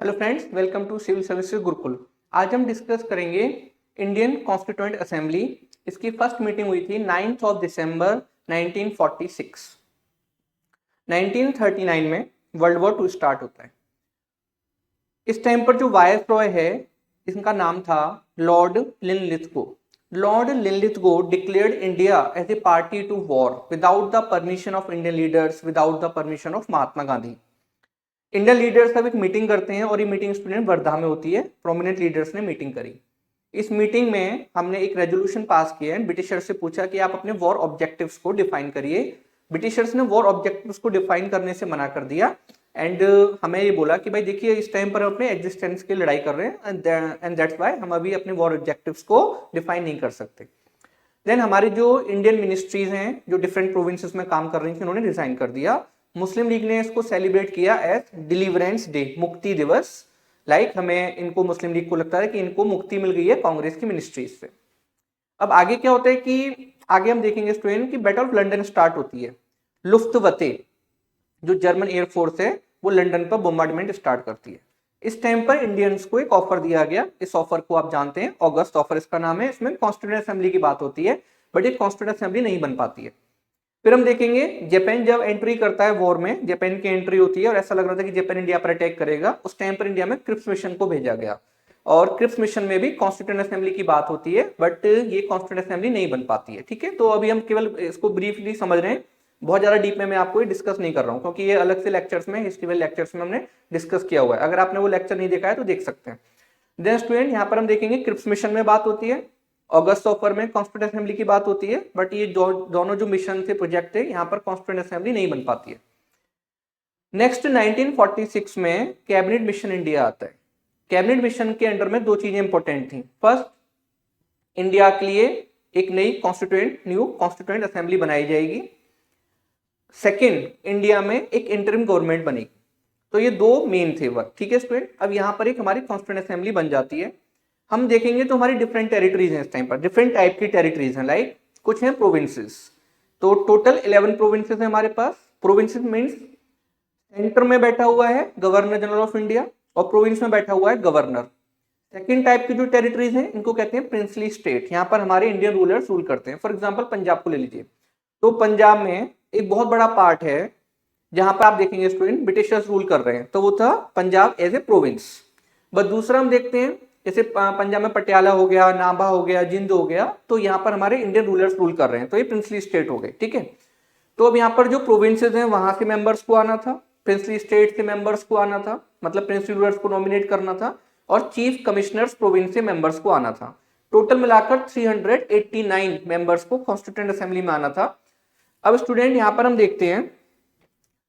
Hello friends, welcome to civil services Gurukul. आज हम discuss करेंगे इंडियन कॉन्स्टिट्यूएंट असेंबली। इसकी फर्स्ट मीटिंग हुई थी 9 दिसंबर 1946। 1939 में वर्ल्ड वॉर 2 स्टार्ट होता है। इस टाइम पर जो वायसरॉय है, इसका नाम था lord Linlithgow. Lord Linlithgow declared India as a party to war without the permission of Indian leaders, without the permission of Mahatma Gandhi. Indian leaders सब एक मीटिंग करते हैं और ये मीटिंग स्टूडेंट वर्धा में होती है। प्रोमिनेंट लीडर्स ने मीटिंग करी। इस मीटिंग में हमने एक रेजोल्यूशन पास किया है। ब्रिटिशर्स से पूछा कि आप अपने वॉर ऑब्जेक्टिव्स को डिफाइन करिए। ब्रिटिशर्स ने वॉर ऑब्जेक्टिव्स को डिफाइन करने से मना कर दिया एंड हमें ये बोला कि भाई देखिए, इस टाइम पर अपने एग्जिस्टेंस की लड़ाई कर रहे हैं एंड दैट्स व्हाई हम अभी अपने वॉर ऑब्जेक्टिव्स को डिफाइन नहीं कर सकते। देन हमारी जो इंडियन मिनिस्ट्रीज हैं जो डिफरेंट प्रोविंसेस में काम कर रही थी, उन्होंने रिजाइन कर दिया। मुस्लिम लीग ने इसको सेलिब्रेट किया एज डिलीवरेंस डे, मुक्ति दिवस। हमें इनको मुस्लिम लीग को लगता है कि इनको मुक्ति मिल गई है कांग्रेस की मिनिस्ट्रीज से। अब आगे क्या होता है कि आगे हम देखेंगे स्टूडेंट कि बैटल ऑफ लंदन स्टार्ट होती है। लुफ्तवते जो जर्मन एयरफोर्स है वो लंदन पर बोम्बार्डमेंट स्टार्ट करती है। इस टाइम पर इंडियंस को एक ऑफर दिया गया। इस ऑफर को आप जानते हैं, ऑगस्ट ऑफर इसका नाम है। इसमें कॉन्स्टिट्यूएंट असेंबली की बात होती है, बट ये कॉन्स्टिट्यूएंट असेंबली नहीं बन पाती है। फिर हम देखेंगे जापान जब एंट्री करता है वॉर में, जापान की एंट्री होती है और ऐसा लग रहा था कि जापान इंडिया पर अटैक करेगा। उस टाइम पर इंडिया में क्रिप्स मिशन को भेजा गया और क्रिप्स मिशन में भी कॉन्स्टिट्यूएंट असेंबली की बात होती है, बट ये कॉन्स्टिट्यूएंट असेंबली नहीं बन पाती है। ठीक है, तो अभी हम केवल इसको ब्रीफली समझ रहे हैं, बहुत ज्यादा डीप में मैं आपको डिस्कस नहीं कर रहा हूँ, क्योंकि ये अलग से लेक्चर्स में, हिस्ट्री वाले लेक्चर्स में हमने डिस्कस किया हुआ है। अगर आपने वो लेक्चर नहीं देखा है तो देख सकते हैं। देन स्टूडेंट यहाँ पर हम देखेंगे क्रिप्स मिशन में बात होती है, अगस्त ऑफर में कॉन्स्टिट्यूएंट असेंबली की बात होती है, बट ये दोनों जो मिशन थे, प्रोजेक्ट थे, यहाँ पर कॉन्स्टिट्यूएंट असेंबली नहीं बन पाती है। नेक्स्ट 1946 में कैबिनेट मिशन इंडिया आता है। कैबिनेट मिशन के अंडर में दो चीजें इंपॉर्टेंट थी। फर्स्ट, इंडिया के लिए एक न्यू कॉन्स्टिट्यूएंट असेंबली बनाई जाएगी। सेकेंड, इंडिया में एक इंटरिम गवर्नमेंट बनेगी। तो ये दो मेन थे वर्क। ठीक है स्टूडेंट, अब यहाँ पर एक हमारी कॉन्स्टिट्यूएंट असेंबली बन जाती है। हम देखेंगे तो हमारी डिफरेंट टेरिटरीज हैं। इस टाइम पर डिफरेंट टाइप की टेरिटरीज हैं, कुछ हैं प्रोविंसेस। तो टोटल 11 प्रोविंसेस हैं हमारे पास। प्रोविंसेस मींस सेंटर में बैठा हुआ है गवर्नर जनरल ऑफ इंडिया और प्रोविंस में बैठा हुआ है गवर्नर। सेकेंड टाइप की जो टेरिटरीज हैं इनको कहते हैं प्रिंसली स्टेट। यहाँ पर हमारे इंडियन रूलर्स रूल करते हैं। फॉर एग्जाम्पल पंजाब को ले लीजिए, तो पंजाब में एक बहुत बड़ा पार्ट है जहां पर आप देखेंगे स्टूडेंट ब्रिटिशर्स रूल कर रहे हैं, तो वो था Punjab as a province. But दूसरा हम देखते हैं, जैसे पंजाब में पटियाला हो गया, नाभा हो गया, जिंद हो गया, तो यहाँ पर हमारे इंडियन रूलर्स रूल कर रहे हैं, तो ये प्रिंसली स्टेट हो गए। ठीक है, तो अब यहाँ पर जो प्रोविंसेस हैं वहां से मेंबर्स को आना था, प्रिंसली स्टेट से मेंबर्स को आना था, मतलब प्रिंसली रूलर्स को नॉमिनेट करना था, और चीफ कमिश्नर्स प्रोविंस से मेंबर्स को आना था। टोटल मिलाकर 389 मेंबर्स को कॉन्स्टिट्यूएंट असेंबली में आना था। अब स्टूडेंट यहाँ पर हम देखते हैं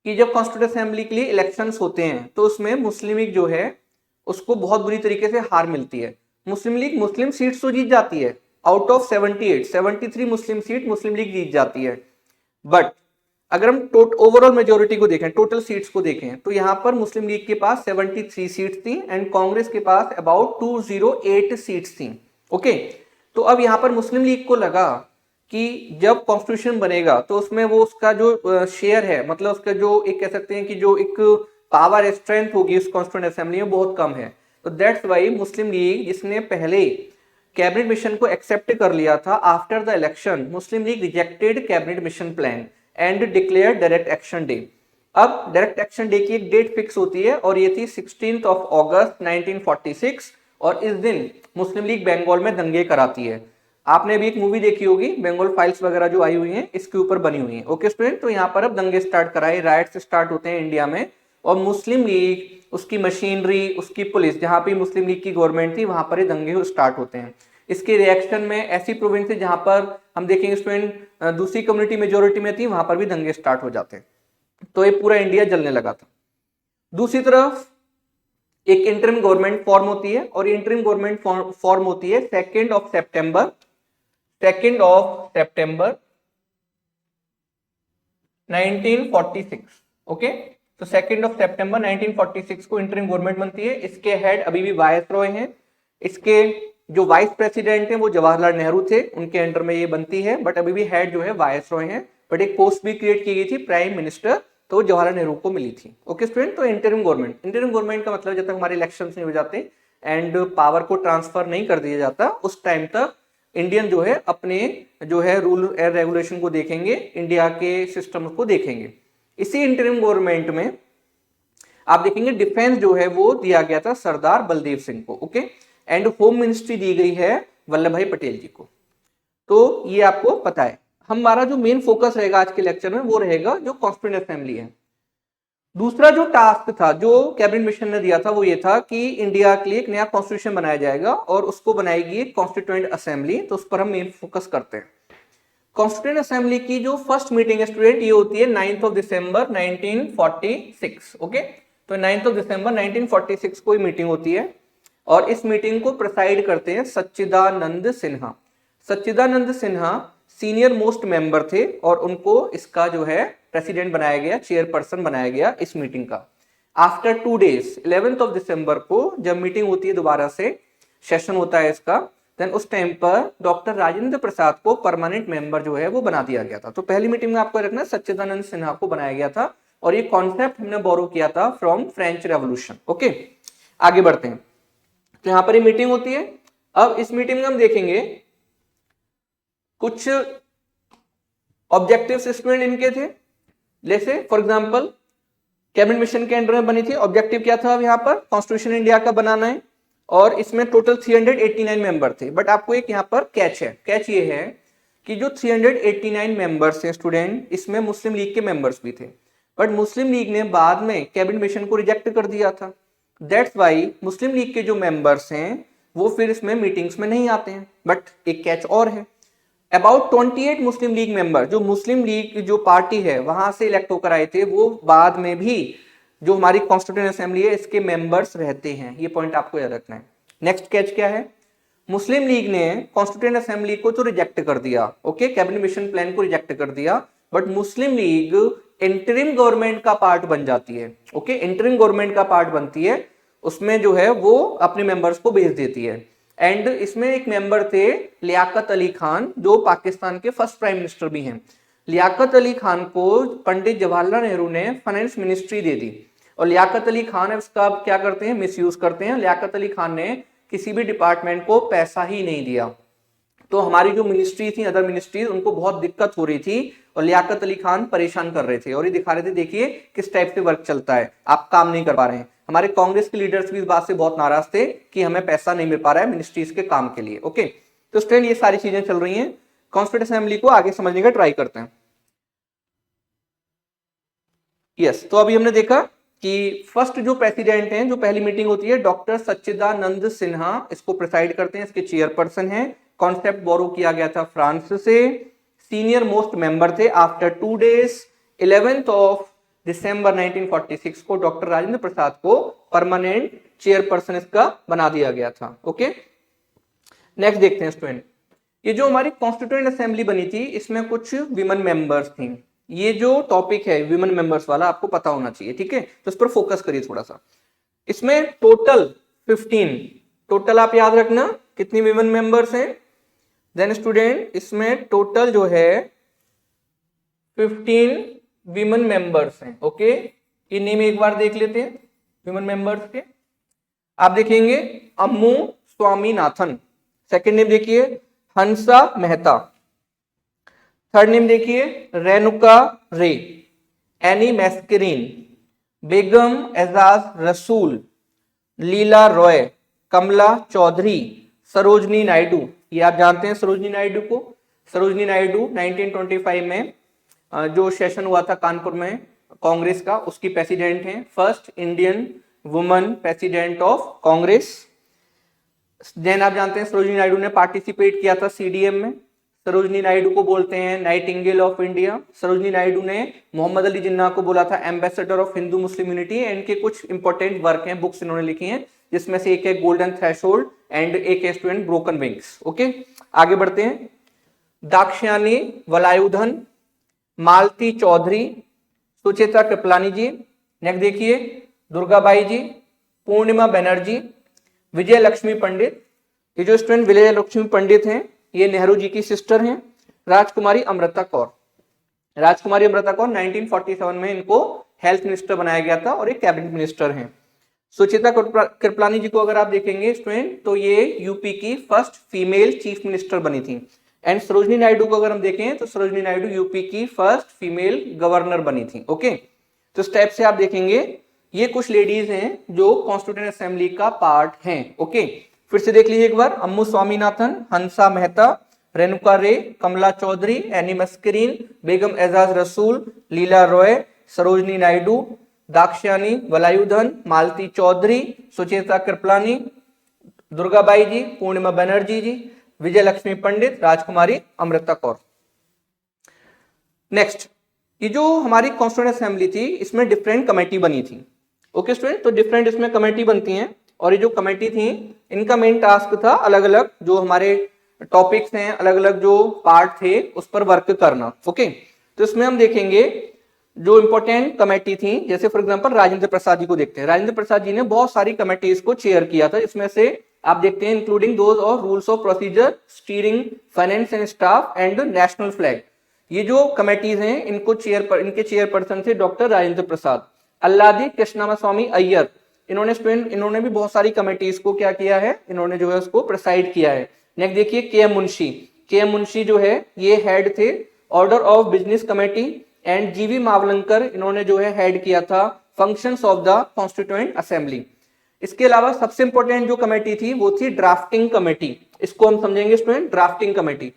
कि जब कॉन्स्टिट्यूएंट असेंबली के लिए इलेक्शंस होते हैं तो उसमें मुस्लिम लीग जो है उसको बहुत बुरी तरीके से हार मिलती है। मुस्लिम लीग मुस्लिम सीट्स तो जीत जाती है, आउट ऑफ 73 मुस्लिम सीट मुस्लिम लीग जीत जाती है। बट अगर हम ओवरऑल मेजोरिटी को देखें, टोटल सीट्स को देखें, तो यहाँ पर मुस्लिम लीग के पास 73 सीट्स थी एंड कांग्रेस के पास अबाउट 208 सीट्स थी। ओके, तो अब यहाँ पर मुस्लिम लीग को लगा कि जब कॉन्स्टिट्यूशन बनेगा तो उसमें वो उसका जो शेयर है, मतलब उसका जो एक कह सकते हैं कि जो एक पावर स्ट्रेंथ होगी उस कॉन्स्टिट्यूएंट असेंबली में, बहुत कम है। तो दैट्स वाई मुस्लिम लीग, जिसने पहले कैबिनेट मिशन को एक्सेप्ट कर लिया था, after the election Muslim league rejected cabinet mission plan and declare direct action day. अब डायरेक्ट एक्शन डे की एक डेट फिक्स होती है और ये थी 16 अगस्त 1946, और इस दिन मुस्लिम लीग बंगाल में दंगे कराती है। आपने भी एक मूवी देखी होगी, बंगाल फाइल्स वगैरह जो आई हुई हैं, इसके ऊपर बनी हुई है। ओके स्टूडेंट, तो यहाँ पर अब दंगे स्टार्ट कराए, राइट्स स्टार्ट होते हैं इंडिया में, और मुस्लिम लीग, उसकी मशीनरी, उसकी पुलिस, जहां पे मुस्लिम लीग की गवर्नमेंट थी वहां पर ये दंगे स्टार्ट होते हैं। इसके रिएक्शन में ऐसी प्रोविंस है जहां पर हम देखेंगे स्टूडेंट दूसरी कम्युनिटी मेजोरिटी में थी, वहां पर भी दंगे स्टार्ट हो जाते हैं। तो ये पूरा इंडिया जलने लगा था। दूसरी तरफ एक इंटरिम गवर्नमेंट फॉर्म होती है और इंटरिम गवर्नमेंट फॉर्म होती है 2 सितंबर 1946। ओके, तो 2 सितंबर 1946 को इंटरिम गवर्नमेंट बनती है। इसके हेड अभी भी वायसरॉय हैं। इसके जो वाइस प्रेसिडेंट हैं वो जवाहरलाल नेहरू थे, उनके अंडर में ये बनती है, बट अभी भी हेड जो है वायसरॉय हैं। बट एक पोस्ट भी क्रिएट की गई थी प्राइम मिनिस्टर, तो वो जवाहरलाल नेहरू को मिली थी। ओके स्टूडेंट, तो इंटरिम गवर्नमेंट का मतलब जब तक हमारे इलेक्शंस नहीं हो जाते एंड पावर को ट्रांसफर नहीं कर दिया जाता उस टाइम तक इंडियन जो है अपने जो है रूल एंड रेगुलेशन को देखेंगे, इंडिया के सिस्टम को देखेंगे। इसी इंटरिम गवर्नमेंट में आप देखेंगे डिफेंस जो है वो दिया गया था सरदार बलदेव सिंह को। ओके, एंड होम मिनिस्ट्री दी गई है वल्लभ भाई पटेल जी को। तो ये आपको पता है। हमारा जो मेन फोकस रहेगा आज के लेक्चर में वो रहेगा जो कॉन्स्टिट्यूएंट असेंबली है। दूसरा जो टास्क था जो कैबिनेट मिशन ने दिया था वो ये था कि इंडिया के लिए एक नया कॉन्स्टिट्यूशन बनाया जाएगा और उसको बनाएगी कॉन्स्टिट्यूएंट असेंबली, तो उस पर हम मेन फोकस करते हैं। कॉन्स्टिट्यूएंट असेंबली की जो फर्स्ट मीटिंग है स्टूडेंट ये होती है 9 दिसंबर 1946। ओके, तो 9 दिसंबर 1946 को मीटिंग होती है और इस मीटिंग को प्रेसाइड करते हैं सच्चिदानंद सिन्हा। सच्चिदानंद सिन्हा सीनियर मोस्ट मेंबर थे और उनको इसका जो है प्रेसिडेंट बनाया गया, चेयरपर्सन बनाया गया इस मीटिंग का। आफ्टर 2 डेज 11 दिसंबर को जब मीटिंग होती है दोबारा से सेशन होता है इसका, देन उस टाइम पर डॉक्टर राजेंद्र प्रसाद को परमानेंट मेंबर जो है वो बना दिया गया था। तो पहली मीटिंग में आपको रखना सच्चिदानंद सिन्हा को बनाया गया था और ये कॉन्सेप्ट हमने बोरो किया था फ्रॉम फ्रेंच रेवोल्यूशन। ओके, आगे बढ़ते हैं। तो यहां पर ये मीटिंग होती है। अब इस मीटिंग में हम देखेंगे कुछ ऑब्जेक्टिव्स स्टूडेंट इनके थे, जैसे फॉर एग्जांपल कैबिनेट मिशन के अंडर में बनी थी। ऑब्जेक्टिव क्या था अब यहाँ पर कॉन्स्टिट्यूशन इंडिया का बनाना है और इसमें टोटल 389 मेंबर थे। बट आपको एक यहाँ पर कैच है, कैच ये है कि जो 389 मेंबर्स हैं स्टूडेंट इसमें मुस्लिम लीग के मेंबर्स भी थे, बट मुस्लिम लीग ने बाद में कैबिनेट मिशन को रिजेक्ट कर दिया था। दैट्स वाई मुस्लिम लीग के जो मेंबर्स हैं वो फिर इसमें मीटिंग्स में नहीं आते हैं। बट एक कैच और है, अबाउट 28 मुस्लिम लीग मेंबर, जो मुस्लिम लीग जो पार्टी है वहां से इलेक्ट होकर आए थे, वो बाद में भी जो हमारी कॉन्स्टिट्यूएंट असेंबली है इसके मेंबर्स रहते हैं। ये पॉइंट आपको याद रखना है। नेक्स्ट कैच क्या है, मुस्लिम लीग ने कॉन्स्टिट्यूएंट असेंबली को तो रिजेक्ट कर दिया, ओके, कैबिनेट मिशन प्लान को रिजेक्ट कर दिया, but Muslim league interim government का पार्ट बन जाती है। ओके, इंटरिम गवर्नमेंट का पार्ट बनती है, उसमें जो है वो अपने मेंबर्स को भेज देती है। एंड इसमें एक मेंबर थे लियाकत अली खान, जो पाकिस्तान के फर्स्ट प्राइम मिनिस्टर भी हैं। लियाकत अली खान को पंडित जवाहरलाल नेहरू ने फाइनेंस मिनिस्ट्री दे दी और लियाकत अली खान इसका क्या करते हैं, मिसयूज करते हैं। लियाकत अली खान ने किसी भी डिपार्टमेंट को पैसा ही नहीं दिया, तो हमारी जो मिनिस्ट्री थी, अदर मिनिस्ट्रीज, उनको बहुत दिक्कत हो रही थी और लियाकत अली खान परेशान कर रहे थे और ये दिखा रहे थे देखिए किस टाइप से वर्क चलता है, आप काम नहीं कर पा रहे हैं। हमारे कांग्रेस के लीडर्स भी इस बात से बहुत नाराज थे कि हमें पैसा नहीं मिल पा रहा है मिनिस्ट्रीज के काम के लिए। ओके, तो स्टूडेंट ये सारी चीजें चल रही हैं। कॉन्स्टिट्यूएंट असेंबली को आगे समझने का ट्राई करते हैं। यस, तो अभी हमने देखा कि फर्स्ट जो प्रेसिडेंट हैं, जो पहली मीटिंग होती है, डॉक्टर सच्चिदानंद सिन्हा इसको प्रिसाइड करते हैं, इसके चेयरपर्सन हैं। कॉन्सेप्ट बोरो किया गया था फ्रांस से, सीनियर मोस्ट मेंबर थे। आफ्टर 2 डेज 11 दिसंबर 1946 को डॉक्टर राजेंद्र प्रसाद को परमानेंट चेयरपर्सन इसका बना दिया गया था। ओके, नेक्स्ट देखते हैं स्टूडेंट, ये जो हमारी कॉन्स्टिट्यूएंट असेंबली बनी थी इसमें कुछ विमेन मेंबर्स थी। ये जो टॉपिक है विमेन मेंबर्स वाला आपको पता होना चाहिए, ठीक है, तो इस पर फोकस करिए थोड़ा सा। इसमें टोटल 15, टोटल आप याद रखना कितनी विमेन मेंबर्स हैं। देन स्टूडेंट इसमें टोटल जो है 15 विमेन मेंबर्स हैं। ओके, ये नेम एक बार देख लेते हैं विमेन मेंबर्स के। आप देखेंगे अम्मू स्वामीनाथन, सेकंड नेम देखिए हंसा मेहता, थर्ड नेम देखिए रेणुका रे, एनी मैस्करीन, बेगम एजाज रसूल, लीला रॉय, कमला चौधरी, सरोजनी नायडू। ये आप जानते हैं सरोजनी नायडू को। सरोजनी नायडू 1925 में जो सेशन हुआ था कानपुर में कांग्रेस का, उसकी प्रेसिडेंट हैं, first Indian woman president of Congress. Then आप जानते हैं सरोजनी नायडू ने पार्टिसिपेट किया था सीडीएम में। सरोजनी नायडू को बोलते हैं Nightingale of India. Sarojini Naidu ने मोहम्मद अली जिन्ना को बोला था ambassador of Hindu Muslim unity. इनके कुछ इंपॉर्टेंट वर्क हैं, बुक्स इन्होंने लिखी हैं, जिसमें से एक है गोल्डन थ्रेशोल्ड एंड एक है स्टूडेंट ब्रोकन विंग्स। ओके, आगे बढ़ते हैं। दाक्षायणी वलायुधन, मालती चौधरी, सुचेता कृपलानी जी, नेक्स्ट देखिए दुर्गाबाई जी, पूर्णिमा बनर्जी, विजय लक्ष्मी पंडित। ये जो स्टूडेंट विजय लक्ष्मी पंडित हैं ये नेहरू जी की सिस्टर हैं। राजकुमारी अमृता कौर, राजकुमारी अमृता कौर 1947 में इनको हेल्थ मिनिस्टर बनाया गया था और एक कैबिनेट मिनिस्टर हैं। सुचेता कृपलानी जी को अगर आप देखेंगे स्टूडेंट तो ये यूपी की फर्स्ट फीमेल चीफ मिनिस्टर बनी थी। एंड सरोजनी नायडू को अगर हम देखें तो सरोजनी नायडू यूपी की फर्स्ट फीमेल गवर्नर बनी थी। ओके, तो इस टाइप से आप देखेंगे ये कुछ लेडीज हैं जो कॉन्स्टिट्यूएंट असेंबली का पार्ट हैं। ओके, फिर से देख लीजिए एक बार, अम्मू स्वामीनाथन, हंसा मेहता, रेणुका रे, कमला चौधरी, एनी मस्करीन, बेगम एजाज रसूल, लीला रॉय, सरोजनी नायडू, दाक्षायणी वलायुधन, मालती चौधरी, सुचेता कृपलानी, दुर्गाबाई जी, पूर्णिमा बनर्जी जी, विजय लक्ष्मी पंडित, राजकुमारी अमृता कौर। नेक्स्ट, ये जो हमारी कॉन्स्टिट्यूएंट असेंबली थी इसमें डिफरेंट कमेटी बनी थी। ओके स्टूडेंट, तो डिफरेंट इसमें कमेटी बनती हैं और ये जो कमेटी थी इनका मेन टास्क था अलग अलग जो हमारे टॉपिक्स हैं, अलग अलग जो पार्ट थे उस पर वर्क करना। ओके, तो इसमें हम देखेंगे जो इंपॉर्टेंट कमेटी थी, जैसे फॉर एग्जांपल राजेंद्र प्रसाद जी को देखते हैं। राजेंद्र प्रसाद जी ने बहुत सारी कमेटीज को चेयर किया था, इसमें से आप देखते हैं इंक्लूडिंग दोज और rules of procedure, steering, finance and staff and national flag. ये जो कमेटीज हैं इनको इनके चेयरपर्सन थे डॉक्टर राजेंद्र प्रसाद। अल्लादी कृष्णास्वामी अय्यर, इन्होंने भी बहुत सारी कमेटीज को क्या किया है, इन्होंने जो है उसको प्रिसाइड किया है। नेक्स्ट देखिए के एम मुंशी, के एम मुंशी जो है ये हेड थे order of business committee. And जीवी मावलंकर, इन्होंने जो है हेड किया था functions of the constituent assembly. इसके अलावा सबसे इंपॉर्टेंट जो कमेटी थी वो थी ड्राफ्टिंग कमेटी। इसको हम समझेंगे student, drafting committee.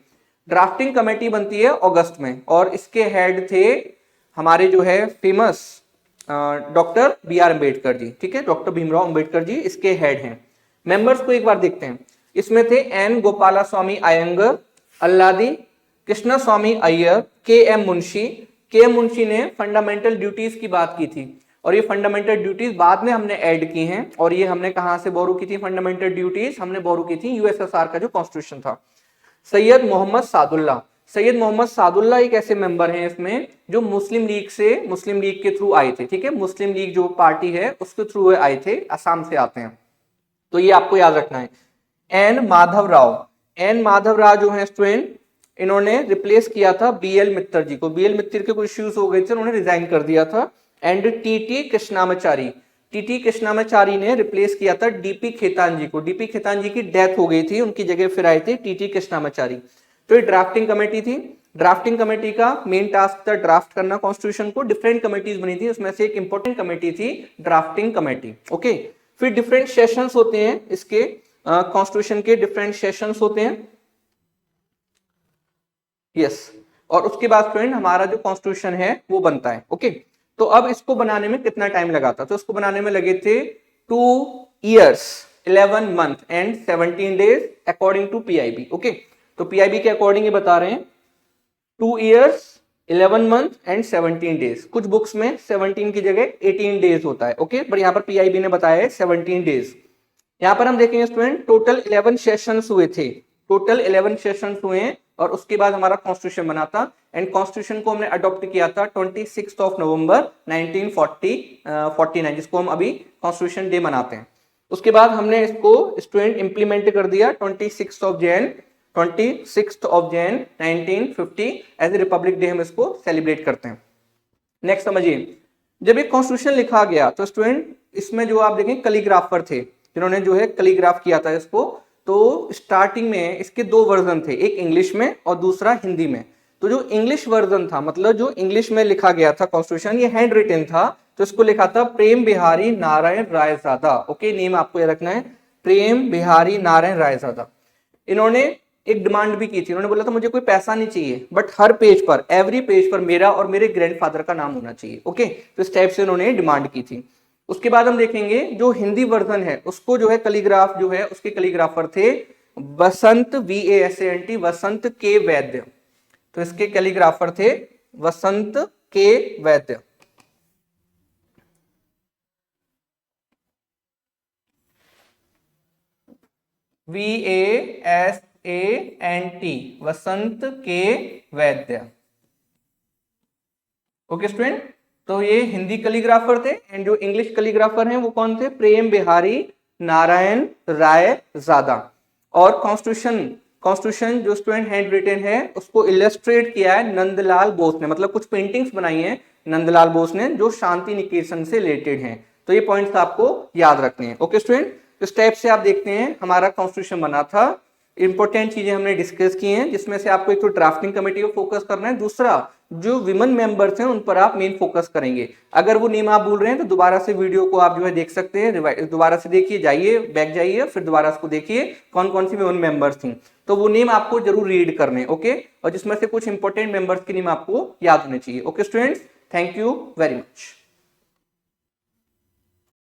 Drafting committee बनती है अगस्त में और इसके हेड थे हमारे जो है famous doctor B R Ambedkar ji. ठीक है, डॉक्टर भीमराव अम्बेडकर जी इसके हेड हैं। मेंबर्स को एक बार देखते हैं, इसमें थे एन गोपाला स्वामी अयंगर, अल्लादी कृष्णा स्वामी अय्यर, के एम मुंशी। के एम मुंशी ने फंडामेंटल ड्यूटीज की बात की थी और ये फंडामेंटल ड्यूटीज बाद में हमने ऐड की हैं और ये हमने कहां से बोरो की थी फंडामेंटल ड्यूटीज, हमने बोरो की थी यूएसएसआर का जो कॉन्स्टिट्यूशन था। सैयद मोहम्मद सादुल्ला, सैयद मोहम्मद सादुल्ला एक ऐसे मेंबर हैं इसमें जो मुस्लिम लीग के थ्रू आए थे। ठीक है, मुस्लिम लीग जो पार्टी है उसके थ्रू आए थे, असम से आते हैं, तो ये आपको याद रखना है। एन माधव राव, एन माधव राव जो है स्टूडेंट, इन्होंने रिप्लेस किया था बीएल मित्तर जी को। बीएल मित्तर के कुछ इश्यूज हो गए थे, उन्होंने रिजाइन कर दिया था। And TT Krishnamachari, TT Krishnamachari ने रिप्लेस किया था डीपी खेतान जी को। डीपी खेतान जी की डेथ हो गई थी, उनकी जगह फिर आए थे टीटी कृष्णामाचारी। तो ये ड्राफ्टिंग कमेटी थी। ड्राफ्टिंग कमेटी का मेन टास्क था ड्राफ्ट करना कॉन्स्टिट्यूशन को। डिफरेंट कमेटीज बनी थी, उसमें से एक इंपॉर्टेंट कमेटी थी ड्राफ्टिंग कमेटी। ओके, फिर डिफरेंट सेशंस होते हैं इसके कॉन्स्टिट्यूशन के, डिफरेंट सेशंस होते हैं। यस, और उसके बाद फ्रेंड हमारा जो कॉन्स्टिट्यूशन है वो बनता है। ओके, तो अब इसको बनाने में कितना टाइम लगा था, तो इसको बनाने में लगे थे 2 years 11 month and 17 days according to PIB. Okay, तो पीआईबी के अकॉर्डिंग ये बता रहे हैं 2 years 11 month एंड 17 days। कुछ बुक्स में 17 की जगह 18 days होता है। ओके, पर यहाँ पर पीआईबी ने बताया है 17 days। यहाँ पर हम देखेंगे स्टूडेंट टोटल 11 सेशंस हुए थे, टोटल 11 सेशंस हुए हैं और उसके बाद हमारा कॉन्स्टिट्यूशन बना था। एंड कॉन्स्टिट्यूशन को हमने अडॉप्ट किया था 26 नवंबर 1949, जिसको हम अभी कॉन्स्टिट्यूशन डे मनाते हैं। उसके बाद हमने इसको स्टूडेंट इंप्लीमेंट कर दिया 26 Jan 1950 as a republic day हम इसको सेलिब्रेट करते हैं। नेक्स्ट समझिए, जब एक कॉन्स्टिट्यूशन लिखा गया तो स्टूडेंट इसमें जो आप देखें कैलीग्राफर थे जिन्होंने जो है कैलीग्राफ किया था इसको। तो स्टार्टिंग में इसके 2 वर्जन थे, एक इंग्लिश में और दूसरा हिंदी में। तो जो इंग्लिश वर्जन था, मतलब जो इंग्लिश में लिखा गया था कॉन्स्टिट्यूशन, ये हैंड रिटन था, तो इसको लिखा था प्रेम बिहारी नारायण रायजादा। ओके, नेम आपको ये रखना है, प्रेम बिहारी नारायण रायजादा। इन्होंने एक डिमांड भी की थी, इन्होंने बोला था मुझे कोई पैसा नहीं चाहिए, बट हर पेज पर, एवरी पेज पर मेरा और मेरे ग्रैंडफादर का नाम होना चाहिए। ओके, तो इस टाइप से उन्होंने डिमांड की थी। उसके बाद हम देखेंगे जो हिंदी वर्जन है उसको जो है कैलीग्राफ जो है उसके कैलीग्राफर थे वसंत VASANT, वसंत के वैद्य। तो इसके कैलीग्राफर थे वसंत के वैद्य। VASANT, वसंत के वैद्य। ओके स्टूडेंट, तो ये हिंदी कैलीग्राफर थे। एंड जो इंग्लिश कैलीग्राफर हैं वो कौन थे, प्रेम बिहारी नारायण रायजादा। और कॉन्स्टिट्यूशन जो स्टूडेंट हैंड रिटन है उसको इलस्ट्रेट किया है नंदलाल बोस ने, मतलब कुछ पेंटिंग्स बनाई हैं नंदलाल बोस ने, जो शांति निकेतन से रिलेटेड हैं। तो ये पॉइंट्स आपको याद रखने हैं। ओके स्टूडेंट, इस टाइप से आप देखते हैं हमारा कॉन्स्टिट्यूशन बना था। इंपॉर्टेंट चीजें हमने डिस्कस की हैं, जिसमें से आपको एक तो ड्राफ्टिंग कमेटी को फोकस करना है, दूसरा जो विमेन मेंबर्स हैं उन पर आप मेन फोकस करेंगे। अगर वो नेम आप भूल रहे हैं तो दोबारा से वीडियो को आप जो है देख सकते हैं, दोबारा से देखिए, जाइए बैक जाइए, फिर दोबारा उसको देखिए कौन कौन सी विमेन मेंबर्स थी, तो वो नेम आपको जरूर रीड करने। ओके, और जिसमें से कुछ इंपॉर्टेंट मेंबर्स के नेम आपको याद होने चाहिए। Okay students, thank you very much.